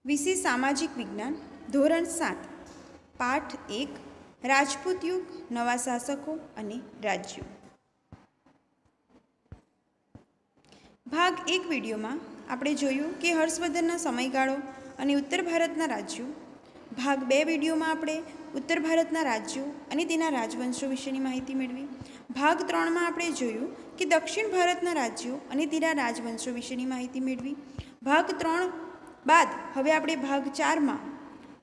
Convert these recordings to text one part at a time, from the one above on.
વિશે સામાજિક વિજ્ઞાન ધોરણ 7 પાઠ 1 રાજપૂત યુગ નવા શાસકો અને રાજ્યો। ભાગ 1 વિડીયોમાં આપણે જોયું કે હર્ષવર્ધનના સમયગાળો અને ઉત્તર ભારતના રાજ્યો। ભાગ 2 વિડીયોમાં આપણે ઉત્તર ભારતના રાજ્યો અને તેના રાજવંશો વિશેની માહિતી મેળવી। ભાગ 3માં આપણે જોયું કે દક્ષિણ ભારતના રાજ્યો અને તેના રાજવંશો વિશેની માહિતી મેળવી। ભાગ 3 બાદ હવે આપણે ભાગ 4માં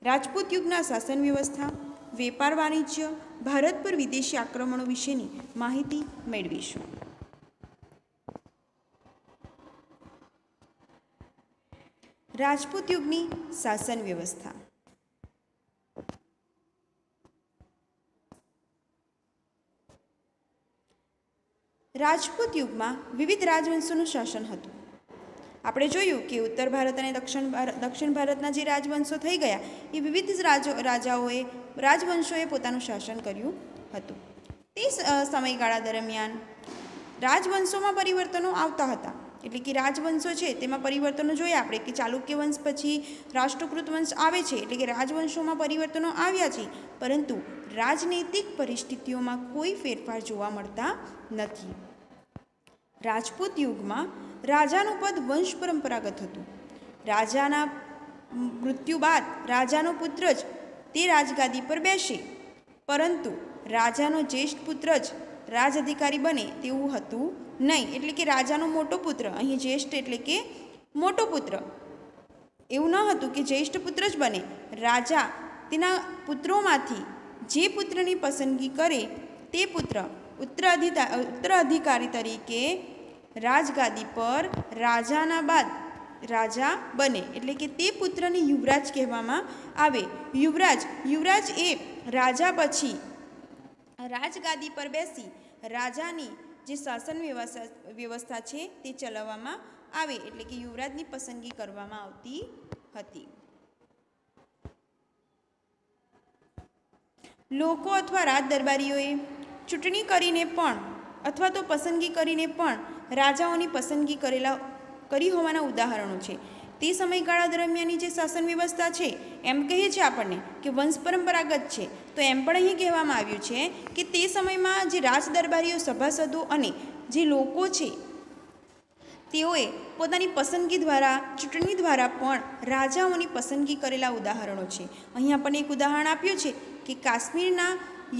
રાજપૂત યુગના શાસન વ્યવસ્થા, વેપાર વાણિજ્ય, ભારત પર વિદેશી આક્રમણો વિશેની માહિતી મેળવીશું। રાજપૂત યુગની શાસન વ્યવસ્થા। રાજપૂત યુગમાં વિવિધ રાજવંશોનું શાસન હતું। આપણે જોયું કે ઉત્તર ભારત અને દક્ષિણ ભારતના જે રાજવંશો થઈ ગયા એ વિવિધ રાજવંશોએ પોતાનું શાસન કર્યું હતું। તે સમયગાળા દરમિયાન રાજવંશોમાં પરિવર્તનો આવતા હતા, એટલે કે રાજવંશો છે તેમાં પરિવર્તનો જોઈએ આપણે કે ચાલુક્ય વંશ પછી રાષ્ટ્રકૂટ વંશ આવે છે, એટલે કે રાજવંશોમાં પરિવર્તનો આવ્યા છે, પરંતુ રાજનૈતિક પરિસ્થિતિઓમાં કોઈ ફેરફાર જોવા મળતા નથી। રાજપૂત યુગમાં રાજાનું પદ વંશ પરંપરાગત હતું। રાજાના મૃત્યુ બાદ રાજાનો પુત્ર જ તે રાજગાદી પર બેસે, પરંતુ રાજાનો જ્યેષ્ઠ પુત્ર જ રાજ અધિકારી બને તેવું હતું નહીં, એટલે કે રાજાનો મોટો પુત્ર, અહીં જ્યેષ્ઠ એટલે કે મોટો પુત્ર, એવું ન હતું કે જ્યેષ્ઠ પુત્ર જ બને। રાજા તેના પુત્રોમાંથી જે પુત્રની પસંદગી કરે તે પુત્ર ઉત્તરાધિકારી તરીકે રાજગાદી પર રાજાના બાદ રાજા બને, એટલે કે તે પુત્રને યુવરાજ કહેવામાં આવે। યુવરાજ એ રાજા પછી રાજગાદી પર બેસી રાજાની જે શાસન વ્યવસ્થા છે તે ચલાવવામાં આવે, એટલે કે યુવરાજની પસંદગી કરવામાં આવતી હતી। લોકો અથવા રાજ દરબારીઓએ ચૂંટણી કરીને પણ અથવા તો પસંદગી કરીને પણ રાજાઓની પસંદગી કરી હોવાના ઉદાહરણો છે। તે સમયગાળા દરમિયાનની જે શાસન વ્યવસ્થા છે એમ કહીએ છીએ આપણને કે વંશ પરંપરાગત છે, તો એમ પણ અહીં કહેવામાં આવ્યું છે કે તે સમયમાં જે રાજ દરબારીઓ, સભાસદો અને જે લોકો છે તેઓએ પોતાની પસંદગી દ્વારા, ચૂંટણી દ્વારા પણ રાજાઓની પસંદગી કરેલા ઉદાહરણો છે। અહીં આપણને એક ઉદાહરણ આપ્યું છે કે કાશ્મીરના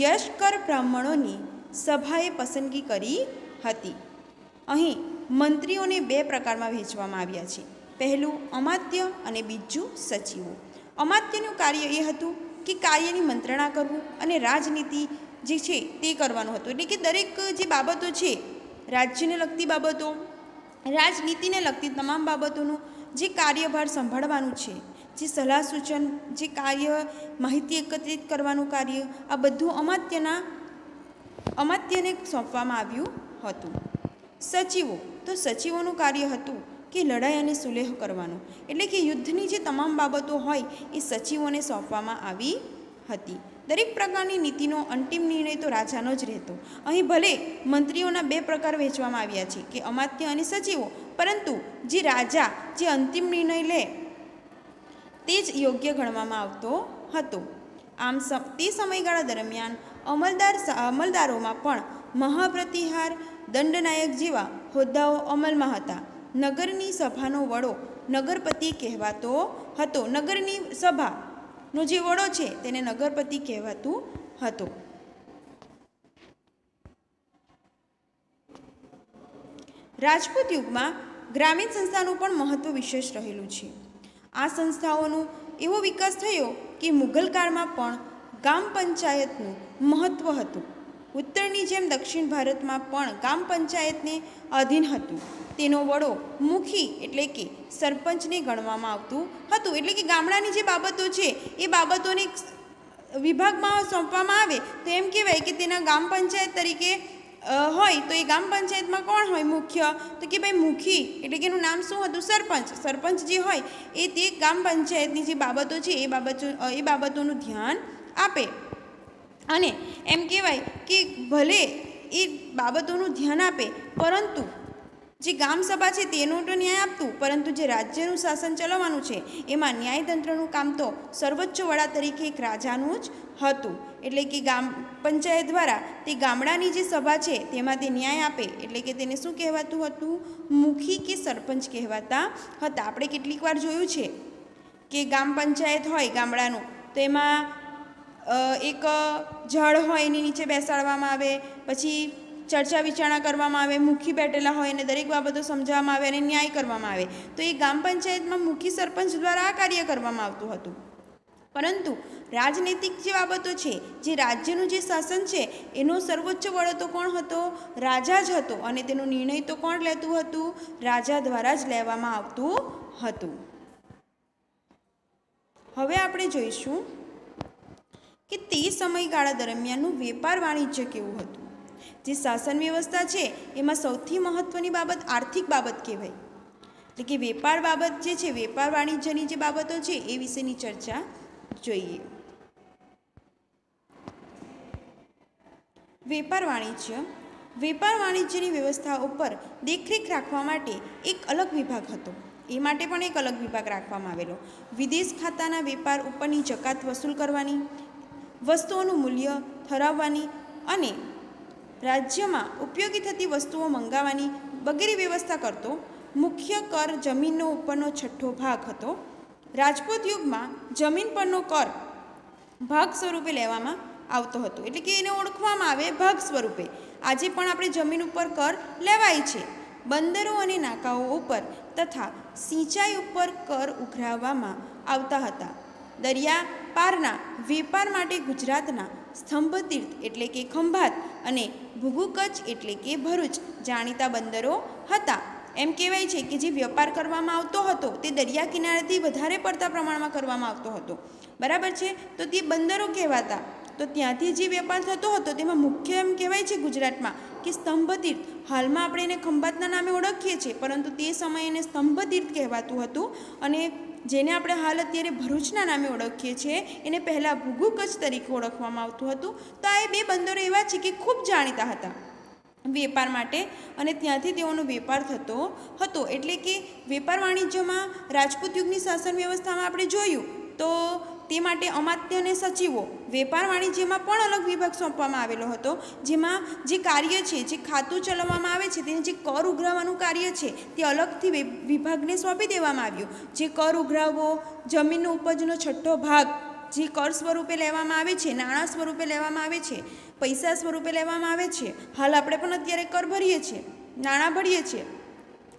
યશકર બ્રાહ્મણોની સભાએ પસંદગી કરી હતી। અહીં મંત્રીઓને 2 પ્રકારમાં વહેંચવામાં આવ્યા છે, પહેલું અમાત્ય અને બીજું સચિવો। અમાત્યનું કાર્ય એ હતું કે કાર્યની મંત્રણા કરવું અને રાજનીતિ જે છે તે કરવાનું હતું, એટલે કે દરેક જે બાબતો છે, રાજ્યને લગતી બાબતો, રાજનીતિને લગતી તમામ બાબતોનું જે કાર્યભાર સંભાળવાનું છે, જે સલાહ સૂચન, જે કાર્ય, માહિતી એકત્રિત કરવાનું કાર્ય, આ બધું અમાત્યને સોંપવામાં આવ્યું હતું। સચિવો, તો સચિવોનું કાર્ય હતું કે લડાઈ અને સુલેહ કરવાનું, એટલે કે યુદ્ધની જે તમામ બાબતો હોય એ સચિવોને સોંપવામાં આવી હતી। દરેક પ્રકારની નીતિનો અંતિમ નિર્ણય તો રાજાનો જ રહેતો। અહીં ભલે મંત્રીઓના 2 પ્રકાર વહેંચવામાં આવ્યા છે કે અમાત્ય અને સચિવો, પરંતુ જે રાજા જે અંતિમ નિર્ણય લે તે જ યોગ્ય ગણવામાં આવતો હતો। આમ તે સમયગાળા દરમિયાન અમલદારોમાં પણ મહાપ્રતિહાર, દંડનાયક જેવા હોદ્દાઓ અમલમાં હતા। નગરની સભાનો વડો નગરપતિ કહેવાતો હતો। નગરની સભાનો જે વડો છે તેને નગરપતિ કહેવાતું હતું। રાજપૂત યુગમાં ગ્રામીણ સંસ્થાનું પણ મહત્વ વિશેષ રહેલું છે। આ સંસ્થાઓનો એવો વિકાસ થયો કે મુઘલ કાળમાં પણ ગામ પંચાયતનું મહત્વ હતું। ઉત્તરની જેમ દક્ષિણ ભારતમાં પણ ગામ પંચાયતને અધીન હતું। તેનો વડો મુખી એટલે કે સરપંચને ગણવામાં આવતું હતું, એટલે કે ગામડાની જે બાબતો છે એ બાબતોને વિભાગમાં સોંપવામાં આવે તો એમ કહેવાય કે તેના ગામ પંચાયત તરીકે હોય, તો એ ગામ પંચાયતમાં કોણ હોય મુખ્ય, તો કે ભાઈ મુખી, એટલે કે એનું નામ શું હતું? સરપંચ। સરપંચ જે હોય એ તે ગામ પંચાયતની જે બાબતો છે એ બાબતોનું ધ્યાન આપે, અને એમ કહેવાય કે ભલે એ બાબતોનું ધ્યાન આપે, પરંતુ જે ગામ સભા છે તેનું તો ન્યાય આપતું, પરંતુ જે રાજ્યનું શાસન ચલાવવાનું છે એમાં ન્યાયતંત્રનું કામ તો સર્વોચ્ચ વડા તરીકે એક રાજાનું જ હતું. એટલે કે ગામ પંચાયત દ્વારા તે ગામડાની જે સભા છે તેમાં તે ન્યાય આપે, એટલે કે તેને શું કહેવાતું હતું? મુખી કે સરપંચ કહેવાતા હતા. આપણે કેટલીક વાર જોયું છે કે ગામ પંચાયત હોય ગામડાનું, તો એમાં એક ઝાડ હોય એની નીચે બેસાડવામાં આવે, પછી ચર્ચા વિચારણા કરવામાં આવે, મુખી બેઠેલા હોય અને દરેક બાબતો સમજાવવામાં આવે અને ન્યાય કરવામાં આવે. તો એ ગામ પંચાયતમાં મુખી સરપંચ દ્વારા આ કાર્ય કરવામાં આવતું હતું. પરંતુ રાજનૈતિક જે બાબતો છે, જે રાજ્યનું જે શાસન છે એનો સર્વોચ્ચ વડો તો કોણ હતો? રાજા જ હતો. અને તેનો નિર્ણય તો કોણ લેતું હતું? રાજા દ્વારા જ લેવામાં આવતું હતું. હવે આપણે જોઈશું કે તે સમયગાળા દરમિયાનનું વેપાર વાણિજ્ય કેવું હતું. જે શાસન વ્યવસ્થા છે એમાં સૌથી મહત્ત્વની બાબત આર્થિક બાબત કહેવાય. એટલે કે વેપાર બાબત જે છે, વેપાર વાણિજ્યની જે બાબતો છે એ વિશેની ચર્ચા જોઈએ. વેપાર વાણિજ્યની વ્યવસ્થા ઉપર દેખરેખ રાખવા માટે એક અલગ વિભાગ હતો. એ માટે પણ એક અલગ વિભાગ રાખવામાં આવેલો. વિદેશ ખાતાના વેપાર ઉપરની જકાત વસૂલ કરવાની, વસ્તુઓનું મૂલ્ય ઠરાવવાની અને રાજ્યમાં ઉપયોગી થતી વસ્તુઓ મંગાવવાની વગેરે વ્યવસ્થા કરતો મુખ્ય કર જમીનનો ઉપરનો છઠ્ઠો ભાગ હતો. રાજપૂત યુગમાં જમીન પરનો કર ભાગ સ્વરૂપે લેવામાં આવતો હતો. એટલે કે એને ઓળખવામાં આવે ભાગ સ્વરૂપે. આજે પણ આપણે જમીન ઉપર કર લેવાય છે. બંદરો અને નાકાઓ ઉપર તથા સિંચાઈ ઉપર કર ઉઘરાવવામાં આવતા હતા. દરિયા પારના વેપાર માટે ગુજરાતના સ્તંભતીર્થ એટલે કે ખંભાત અને ભૂગુકચ્છ એટલે કે ભરૂચ જાણીતા બંદરો હતા. એમ કહેવાય છે કે જે વેપાર કરવામાં આવતો હતો તે દરિયા કિનારેથી વધારે પડતા પ્રમાણમાં કરવામાં આવતો હતો. બરાબર છે? તો તે બંદરો કહેવાતા. તો ત્યાંથી જે વેપાર થતો હતો તેમાં મુખ્ય એમ કહેવાય છે ગુજરાતમાં કે સ્તંભતીર્થ. હાલમાં આપણે એને ખંભાતના નામે ઓળખીએ છીએ, પરંતુ તે સમયે એને સ્તંભતીર્થ કહેવાતું હતું. અને જેને આપણે હાલ અત્યારે ભરૂચના નામે ઓળખીએ છીએ એને પહેલાં ભૂગુકચ્છ તરીકે ઓળખવામાં આવતું હતું. તો આ બે બંદરો એવા છે કે ખૂબ જાણીતા હતા વેપાર માટે, અને ત્યાંથી તેઓનો વેપાર થતો હતો. એટલે કે વેપાર વાણિજ્યમાં રાજપૂત યુગની શાસન વ્યવસ્થામાં આપણે જોયું તો તે માટે અમાત્ય અને સચિવો, વેપાર વાણિજ્યમાં પણ અલગ વિભાગ સોંપવામાં આવેલો હતો. જેમાં જે કાર્ય છે, જે ખાતું ચલાવવામાં આવે છે, તેને જે કર ઉઘરાવવાનું કાર્ય છે તે અલગથી વિભાગને સોંપી દેવામાં આવ્યું. જે કર ઉઘરાવવો, જમીનનો ઉપજનો છઠ્ઠો ભાગ જે કર સ્વરૂપે લેવામાં આવે છે, નાણાં સ્વરૂપે લેવામાં આવે છે, પૈસા સ્વરૂપે લેવામાં આવે છે. હાલ આપણે પણ અત્યારે કર ભરીએ છીએ, નાણાં ભરીએ છીએ.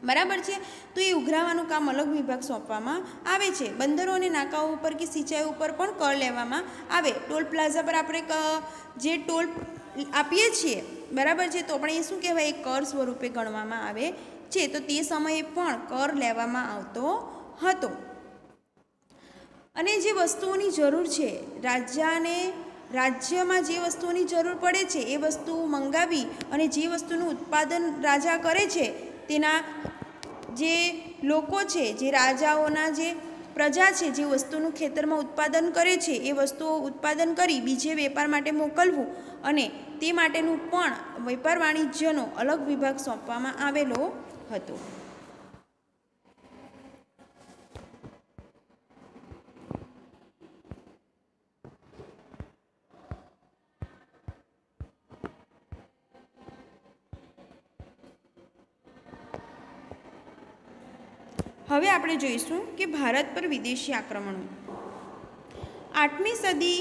બરાબર છે? તો એ ઉઘરાવવાનું કામ અલગ વિભાગ સોંપવામાં આવે છે. બંદરો અને નાકાઓ ઉપર કે સિંચાઈ ઉપર પણ કર લેવામાં આવે. ટોલ પ્લાઝા પર આપણે જે ટોલ આપીએ છીએ, બરાબર છે, તો પણ એ શું કહેવાય? એ કર સ્વરૂપે ગણવામાં આવે છે. તો તે સમયે પણ કર લેવામાં આવતો હતો. અને જે વસ્તુઓની જરૂર છે, રાજ્યમાં જે વસ્તુઓની જરૂર પડે છે એ વસ્તુ મંગાવી અને જે વસ્તુનું ઉત્પાદન રાજા કરે છે તેના જે લોકો છે, જે રાજાઓના જે પ્રજા છે, જે વસ્તુનું ખેતરમાં ઉત્પાદન કરે છે એ વસ્તુઓ ઉત્પાદન કરી બીજે વેપાર માટે મોકલવું, અને તે માટેનું પણ વેપાર વાણિજ્યનો અલગ વિભાગ સોંપવામાં આવેલો હતો. હવે આપણે જોઈશું કે ભારત પર વિદેશી આક્રમણો. 8મી સદી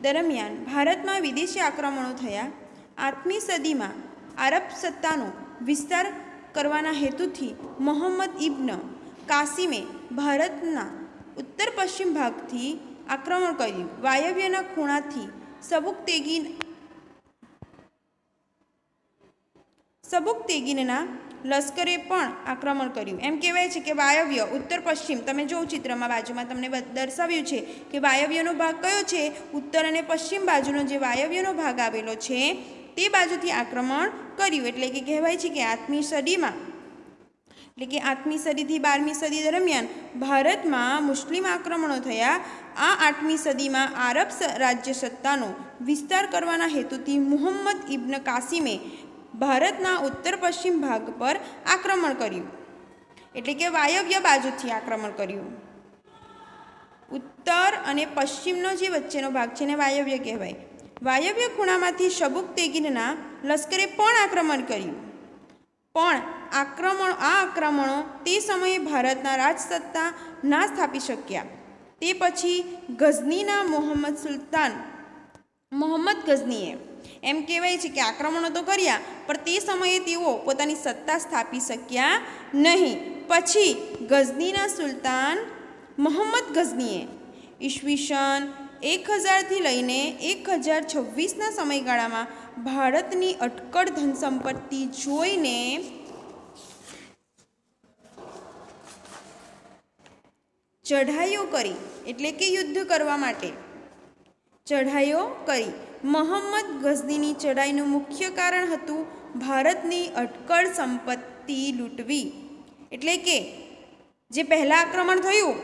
દરમિયાન ભારતમાં વિદેશી આક્રમણો થયા. 8મી સદીમાં આરબ સત્તાનો વિસ્તાર કરવાના હેતુથી મોહમ્મદ ઇબ્ન કાસિમે ભારતના ઉત્તર પશ્ચિમ ભાગથી આક્રમણ કર્યું. વાયવ્યના ખૂણાથી સબુકતેગીનના લશ્કરે પણ આક્રમણ કર્યું. એમ કહેવાય છે કે વાયવ્ય, ઉત્તર પશ્ચિમ, તમે જો ચિત્રમાં બાજુમાં તમને દર્શાવ્યું છે કે વાયવ્યનો ભાગ કયો છે? ઉત્તર અને પશ્ચિમ બાજુનો જે વાયવ્યનો ભાગ આવેલો છે તે બાજુથી આક્રમણ કર્યું. એટલે કે કહેવાય છે કે 8મી સદીમાં, એટલે કે 8મી સદીથી 12મી સદી દરમિયાન ભારતમાં મુસ્લિમ આક્રમણો થયા. આ 8મી સદીમાં આરબ રાજ્ય સત્તાનો વિસ્તાર કરવાના હેતુથી મુહમ્મદ ઇબ્ન કાસિમે ભારતના ઉત્તર પશ્ચિમ ભાગ પર આક્રમણ કર્યું, એટલે કે વાયવ્ય બાજુથી આક્રમણ કર્યું. ઉત્તર અને પશ્ચિમનો જે વચ્ચેનો ભાગ છે એને વાયવ્ય કહેવાય. વાયવ્ય ખૂણામાંથી શબુકતેગીનના લશ્કરે પણ આક્રમણ કર્યું. પણ આ આક્રમણો તે સમયે ભારતના રાજસત્તા ના સ્થાપી શક્યા. તે પછી ગઝનીના મોહમ્મદ ગઝનીએ, એમ કહેવાય છે કે આક્રમણો તો કર્યા પણ તે સમયે તેઓ પોતાની સત્તા સ્થાપી શક્યા નહીં. પછી ગઝનીના સુલતાન મોહમ્મદ ગઝનીએ ઈસવીસન 1000થી લઈને 1026ના સમયગાળામાં ભારતની અટકળ ધન સંપત્તિ જોઈને ચઢાઈઓ કરી, એટલે કે યુદ્ધ કરવા માટે ચઢાઈઓ કરી. મોહમ્મદ ગઝનીની ચઢાઈનું મુખ્ય કારણ હતું ભારતની અટકળ સંપત્તિ લૂંટવી. એટલે કે જે પહેલાં આક્રમણ થયું,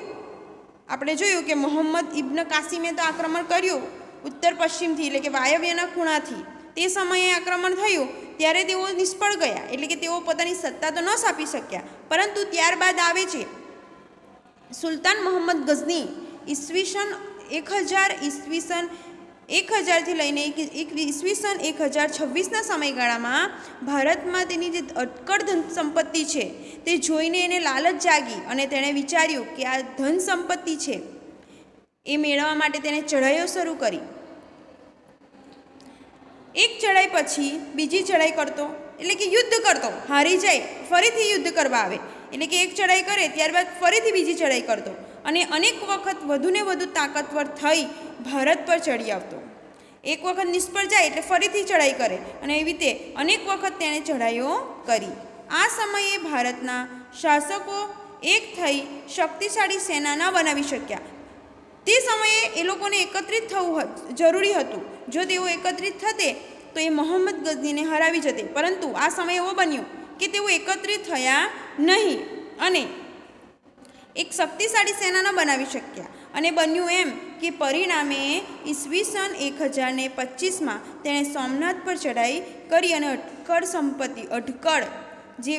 આપણે જોયું કે મોહમ્મદ ઇબ્ન કાસિમે તો આક્રમણ કર્યું ઉત્તર પશ્ચિમથી, એટલે કે વાયવ્યના ખૂણાથી. તે સમયે આક્રમણ થયું ત્યારે તેઓ નિષ્ફળ ગયા, એટલે કે તેઓ પોતાની સત્તા તો ન સ્થાપી શક્યા. પરંતુ ત્યારબાદ આવે છે સુલતાન મોહમ્મદ ગઝની ઈસવીસન 1000થી લઈને ઈસવીસન 1026ના સમયગાળામાં ભારતમાં તેની જે અટકળ ધન સંપત્તિ છે તે જોઈને એને લાલચ જાગી અને તેણે વિચાર્યું કે આ ધન સંપત્તિ છે એ મેળવવા માટે તેણે ચઢાઈઓ શરૂ કરી. એક ચઢાઈ પછી બીજી ચઢાઈ કરતો, એટલે કે યુદ્ધ કરતો, હારી જાય ફરીથી યુદ્ધ કરવા આવે, એટલે કે એક ચઢાઈ કરે ત્યારબાદ ફરીથી બીજી ચઢાઈ કરતો અને અનેક વખત વધુને વધુ તાકાતવર થઈ ભારત પર ચડી આવતો. એક વખત નિષ્ફળ જાય એટલે ફરીથી ચઢાઈ કરે અને એવી રીતે અનેક વખત તેણે ચઢાઈઓ કરી. આ સમયે ભારતના શાસકો એક થઈ શક્તિશાળી સેના ન બનાવી શક્યા. તે સમયે એ લોકોને એકત્રિત થવું જરૂરી હતું. જો તેઓ એકત્રિત થતે તો એ મોહમ્મદ ગઝનીને હરાવી જતે, પરંતુ આ સમય એવો બન્યો કે તેઓ એકત્રિત થયા નહીં અને એક શક્તિશાળી સેના ન બનાવી શક્યા. અને બન્યું એમ કે પરિણામે ઈસવીસન 1025માં તેણે સોમનાથ પર ચઢાઈ કરી અને અટકળ જે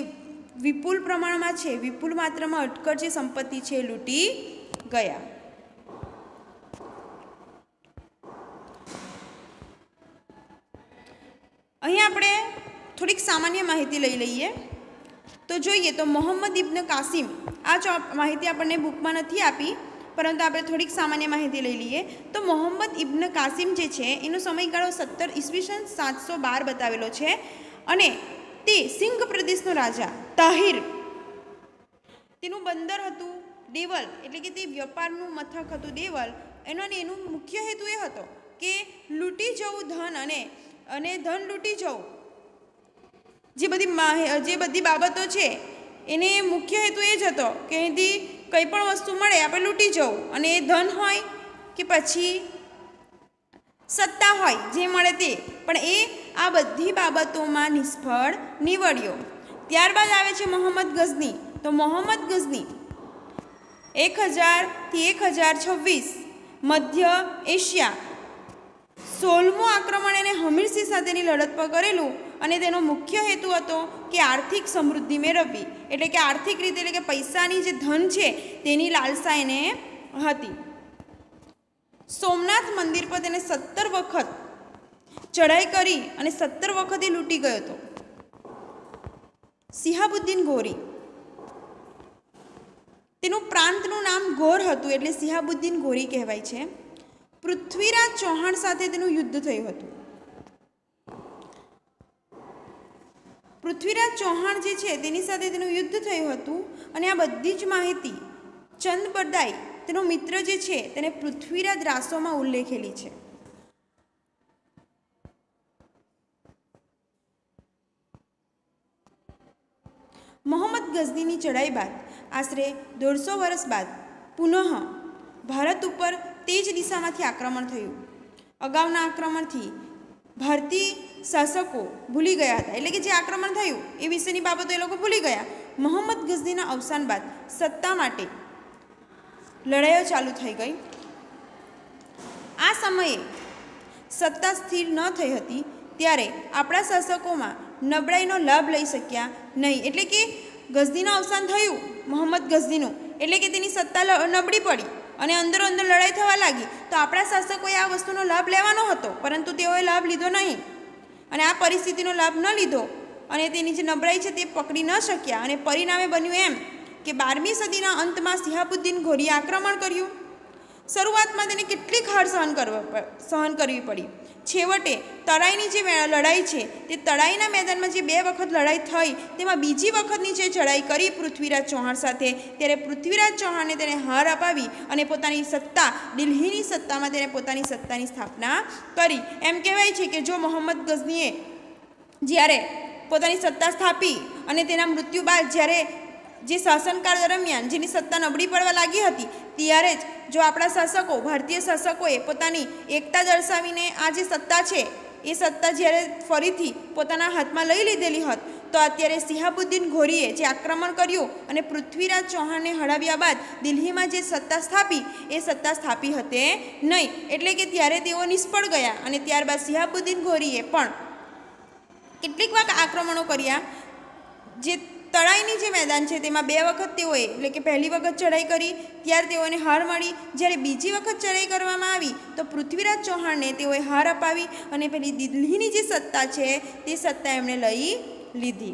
વિપુલ પ્રમાણમાં છે, વિપુલ માત્રામાં અટકળ જે સંપત્તિ છે લૂંટી ગયા. અહીં આપણે થોડીક સામાન્ય માહિતી લઈ લઈએ. તો જોઈએ તો મોહમ્મદ ઇબ્ન કાસિમ, આ માહિતી આપણને બુકમાં નથી આપી, પરંતુ આપણે થોડીક સામાન્ય માહિતી લઈ લઈએ. તો મોહમ્મદ ઇબ્ન કાસિમ જે છે એનો સમયગાળો ઈસવીસન 712 બતાવેલો છે અને તે સિંઘ પ્રદેશનો રાજા તાહિર, તેનું બંદર હતું દેવલ, એટલે કે તે વ્યાપારનું મથક હતું દેવલ. એનું મુખ્ય હેતુ એ હતો કે લૂંટી જવું ધન અને ધન લૂંટી જવું, જે બધી બાબતો છે એને મુખ્ય હેતુ એ જ હતો કે એથી કંઈ પણ વસ્તુ મળે આપણે લૂંટી જવું, અને એ ધન હોય કે પછી સત્તા હોય જે મળે તે, પણ એ આ બધી બાબતોમાં નિષ્ફળ નીવડ્યો. ત્યારબાદ આવે છે મોહમ્મદ ગઝની. તો મોહમ્મદ ગઝની 1000થી 1026 મધ્ય એશિયા 16મું આક્રમણ એને હમીરસિંહ સાથેની લડત પર કરેલું અને તેનો મુખ્ય હેતુ હતો કે આર્થિક સમૃદ્ધિ મેળવવી, એટલે કે આર્થિક રીતે, એટલે કે પૈસાની જે ધન છે તેની લાલસા એને હતી. સોમનાથ મંદિર પર તેને 17 વખત ચઢાઈ કરી અને 17 વખત એ લૂંટી ગયો હતો. સિહાબુદ્દીન ગોરી, તેનું પ્રાંતનું નામ ગોર હતું એટલે સિહાબુદ્દીન ગોરી કહેવાય છે. પૃથ્વીરાજ ચૌહાણ સાથે તેનું યુદ્ધ થયું હતું. પૃથ્વીરાજ ચૌહાણ જે છે તેની સાથે તેનું યુદ્ધ થયું હતું અને આ બધી જ માહિતી ચંદ બરદાઈ, તેનો મિત્ર જે છે, તેને પૃથ્વીરાજ રાસોમાં ઉલ્લેખેલી છે. મોહમ્મદ ગઝનીની ચઢાઈ બાદ આશરે 150 વર્ષ બાદ પુનઃ ભારત ઉપર તે જ દિશામાંથી આક્રમણ થયું. અગાઉના આક્રમણથી ભારતીય શાસકો ભૂલી ગયા હતા, એટલે કે જે આક્રમણ થયું એ વિશેની બાબતો એ લોકો ભૂલી ગયા. મોહમ્મદ ગઝનીના અવસાન બાદ સત્તા માટે લડાઈઓ ચાલુ થઈ ગઈ. આ સમયે સત્તા સ્થિર ન થઈ હતી ત્યારે આપણા શાસકોમાં નબળાઈનો લાભ લઈ શક્યા નહીં. એટલે કે ગઝનીનું અવસાન થયું, મોહમ્મદ ગઝનીનું, એટલે કે તેની સત્તા નબળી પડી અને અંદરો અંદર લડાઈ થવા લાગી. તો આપણા શાસકોએ આ વસ્તુનો લાભ લેવાનો હતો, પરંતુ તેઓએ લાભ લીધો નહીં અને આ પરિસ્થિતિનો લાભ ન લીધો અને તેની જે નબળાઈ છે તે પકડી ન શક્યા અને પરિણામે બન્યું એમ કે 12મી સદીના અંતમાં શિહાબુદ્દીન ઘોરીએ આક્રમણ કર્યું. શરૂઆતમાં તેને કેટલીક હાર સહન કરવી પડી. છેવટે તરાઈની જે લડાઈ છે તે તરાઈના મેદાનમાં જે 2 વખત લડાઈ થઈ તેમાં બીજી વખતની જે ચડાઈ કરી પૃથ્વીરાજ ચૌહાણ સાથે, ત્યારે પૃથ્વીરાજ ચૌહાણે તેને હાર અપાવી અને પોતાની સત્તા, દિલ્હીની સત્તામાં તેને પોતાની સત્તાની સ્થાપના કરી. એમ કહેવાય છે કે જો મોહમ્મદ ગઝનીએ જ્યારે પોતાની સત્તા સ્થાપી અને તેના મૃત્યુ બાદ જ્યારે જે શાસનકાળ દરમિયાન જેની સત્તા નબળી પડવા લાગી હતી, ત્યારે જ જો આપણા શાસકો, ભારતીય શાસકોએ પોતાની એકતા દર્શાવીને આ જે સત્તા છે એ સત્તા જ્યારે ફરીથી પોતાના હાથમાં લઈ લીધેલી હોત તો અત્યારે શિહાબુદ્દીન ઘોરીએ જે આક્રમણ કર્યું અને પૃથ્વીરાજ ચૌહાણને હરાવ્યા બાદ દિલ્હીમાં જે સત્તા સ્થાપી એ સત્તા સ્થાપી હતી નહીં. એટલે કે ત્યારે તેઓ નિષ્ફળ ગયા અને ત્યારબાદ શિહાબુદ્દીન ઘોરીએ પણ કેટલીક વાર આક્રમણો કર્યા. જે તળાઈની જે મેદાન છે તેમાં 2 વખત તેઓએ, એટલે કે પહેલી વખત ચઢાઈ કરી ત્યારે તેઓને હાર મળી. જ્યારે બીજી વખત ચઢાઈ કરવામાં આવી તો પૃથ્વીરાજ ચૌહાણને તેઓએ હાર અપાવી અને પેલી દિલ્હીની જે સત્તા છે તે સત્તા એમણે લઈ લીધી.